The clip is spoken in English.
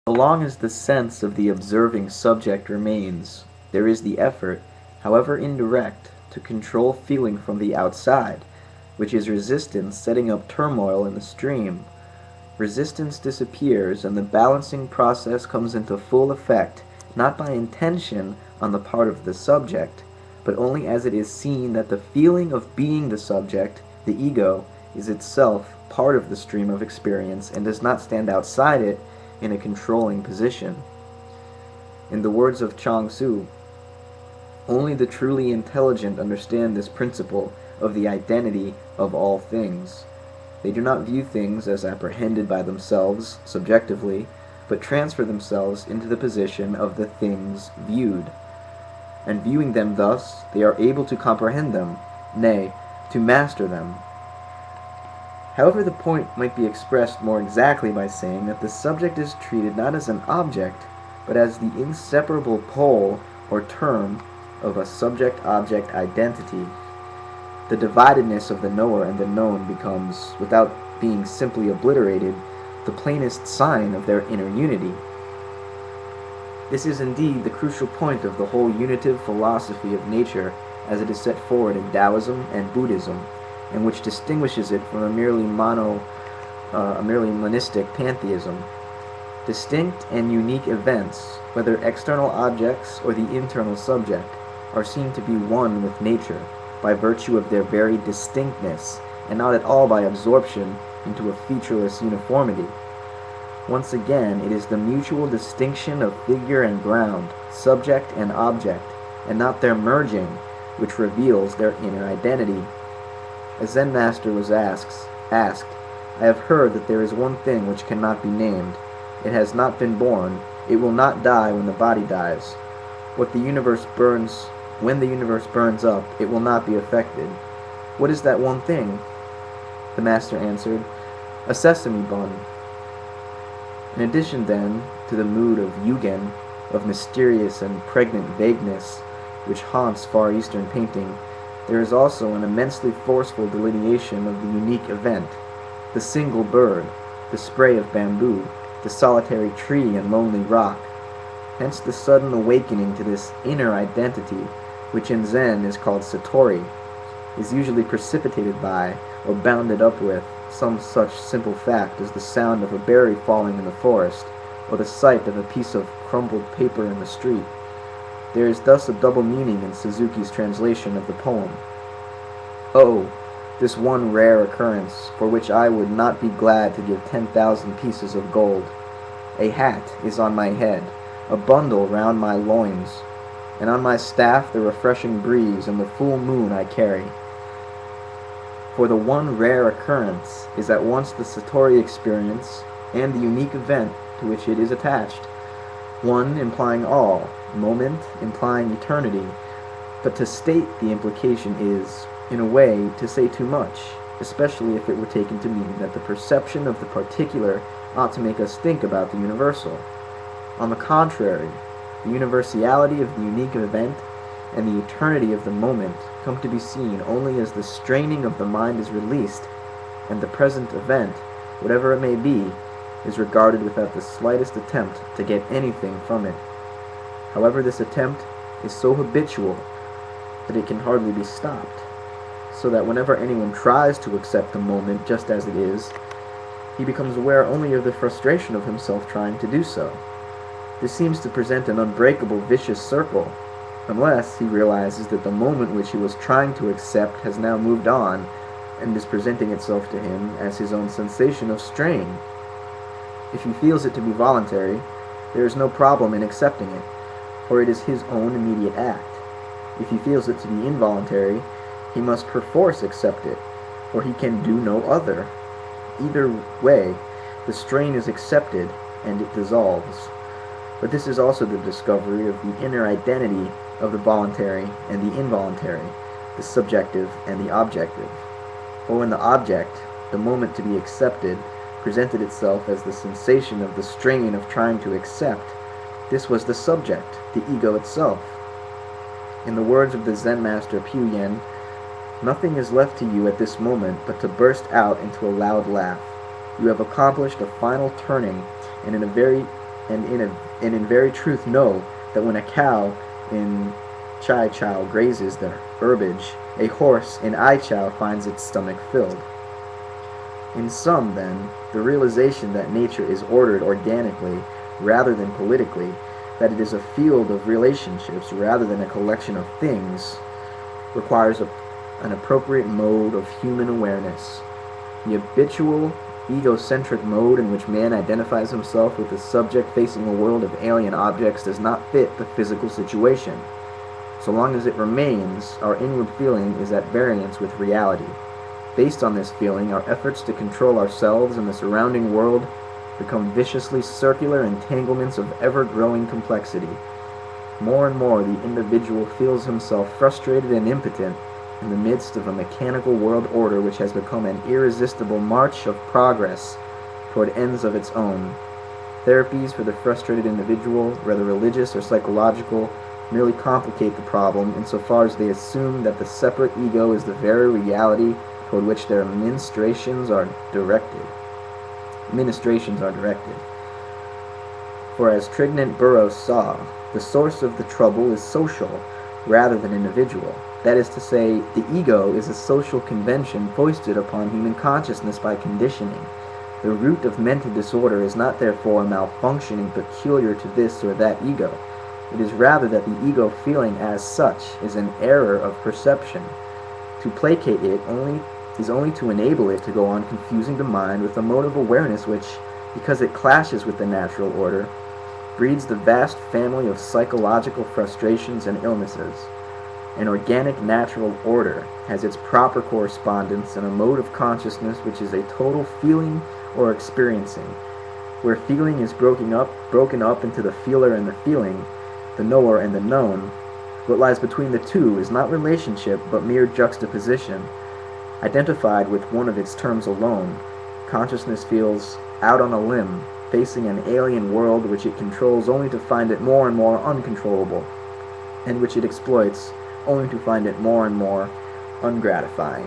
So long as the sense of the observing subject remains, there is the effort, however indirect, to control feeling from the outside, which is resistance setting up turmoil in the stream. Resistance disappears and the balancing process comes into full effect, not by intention on the part of the subject, but only as it is seen that the feeling of being the subject, the ego, is itself part of the stream of experience and does not stand outside it in a controlling position. In the words of Chuang Tzu, only the truly intelligent understand this principle of the identity of all things. They do not view things as apprehended by themselves subjectively, but transfer themselves into the position of the things viewed. And viewing them thus, they are able to comprehend them, nay, to master them. However, the point might be expressed more exactly by saying that the subject is treated not as an object, but as the inseparable pole or term of a subject-object identity. The dividedness of the knower and the known becomes, without being simply obliterated, the plainest sign of their inner unity. This is indeed the crucial point of the whole unitive philosophy of nature as it is set forward in Taoism and Buddhism, and which distinguishes it from a merely monistic pantheism. Distinct and unique events, whether external objects or the internal subject, are seen to be one with nature by virtue of their very distinctness, and not at all by absorption into a featureless uniformity. Once again, it is the mutual distinction of figure and ground, subject and object, and not their merging, which reveals their inner identity. A Zen master was asked, I have heard that there is one thing which cannot be named. It has not been born. It will not die when the body dies. When the universe burns up, it will not be affected. What is that one thing? The master answered, a sesame bun. In addition, then, to the mood of Yugen, of mysterious and pregnant vagueness, which haunts Far Eastern painting, there is also an immensely forceful delineation of the unique event, the single bird, the spray of bamboo, the solitary tree and lonely rock. Hence the sudden awakening to this inner identity, which in Zen is called Satori, is usually precipitated by, or bounded up with, some such simple fact as the sound of a berry falling in the forest, or the sight of a piece of crumpled paper in the street. There is thus a double meaning in Suzuki's translation of the poem. Oh, this one rare occurrence, for which I would not be glad to give 10,000 pieces of gold. A hat is on my head, a bundle round my loins, and on my staff the refreshing breeze and the full moon I carry. For the one rare occurrence is at once the Satori experience and the unique event to which it is attached, one implying all, moment implying eternity, but to state the implication is, in a way, to say too much, especially if it were taken to mean that the perception of the particular ought to make us think about the universal. On the contrary, the universality of the unique event and the eternity of the moment come to be seen only as the straining of the mind is released, and the present event, whatever it may be, is regarded without the slightest attempt to get anything from it. However, this attempt is so habitual that it can hardly be stopped, so that whenever anyone tries to accept the moment just as it is, he becomes aware only of the frustration of himself trying to do so. This seems to present an unbreakable vicious circle, unless he realizes that the moment which he was trying to accept has now moved on, and is presenting itself to him as his own sensation of strain. If he feels it to be voluntary, there is no problem in accepting it, for it is his own immediate act. If he feels it to be involuntary, he must perforce accept it, for he can do no other. Either way, the strain is accepted, and it dissolves. But this is also the discovery of the inner identity of the voluntary and the involuntary, the subjective and the objective. For when the object, the moment to be accepted, presented itself as the sensation of the strain of trying to accept, this was the subject, the ego itself. In the words of the Zen master Pu Yen, nothing is left to you at this moment but to burst out into a loud laugh. You have accomplished a final turning, and in a very and in very truth know that when a cow in Chai Chow grazes the herbage, a horse in Ai Chow finds its stomach filled. In sum, then, the realization that nature is ordered organically rather than politically, that it is a field of relationships rather than a collection of things, requires an appropriate mode of human awareness. The habitual, egocentric mode in which man identifies himself with the subject facing a world of alien objects does not fit the physical situation. So long as it remains, our inward feeling is at variance with reality. Based on this feeling, our efforts to control ourselves and the surrounding world become viciously circular entanglements of ever-growing complexity. More and more, the individual feels himself frustrated and impotent in the midst of a mechanical world order which has become an irresistible march of progress toward ends of its own. Therapies for the frustrated individual, whether religious or psychological, merely complicate the problem insofar as they assume that the separate ego is the very reality toward which their ministrations are directed. For as Trignant Burrows saw, the source of the trouble is social rather than individual. That is to say, the ego is a social convention foisted upon human consciousness by conditioning. The root of mental disorder is not therefore a malfunctioning peculiar to this or that ego. It is rather that the ego feeling as such is an error of perception. To placate it is only to enable it to go on confusing the mind with a mode of awareness which, because it clashes with the natural order, breeds the vast family of psychological frustrations and illnesses. An organic natural order has its proper correspondence in a mode of consciousness which is a total feeling or experiencing. Where feeling is broken up into the feeler and the feeling, the knower and the known, what lies between the two is not relationship but mere juxtaposition. Identified with one of its terms alone, consciousness feels out on a limb, facing an alien world which it controls only to find it more and more uncontrollable, and which it exploits only to find it more and more ungratifying.